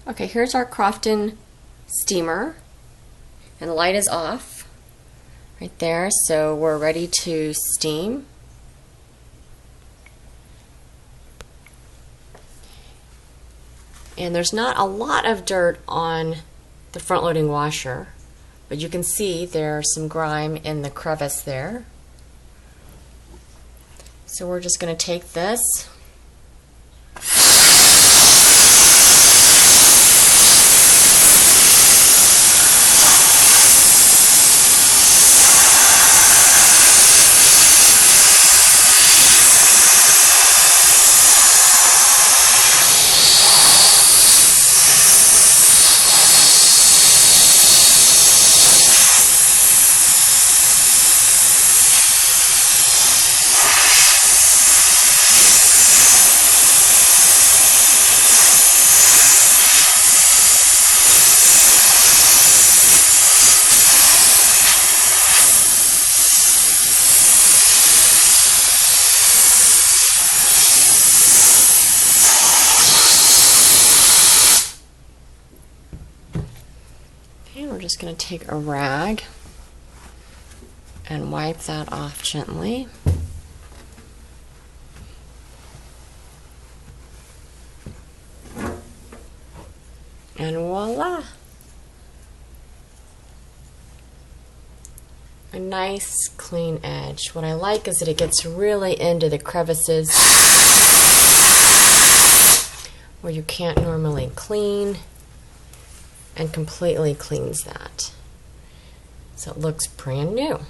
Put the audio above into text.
Okay, here's our Crofton steamer, and the light is off right there, so we're ready to steam. And there's not a lot of dirt on the front loading washer, but you can see there's some grime in the crevice there. So we're just going to take this and we're just going to take a rag and wipe that off gently. And voila! A nice clean edge. What I like is that it gets really into the crevices where you can't normally clean, and completely cleans that. So it looks brand new.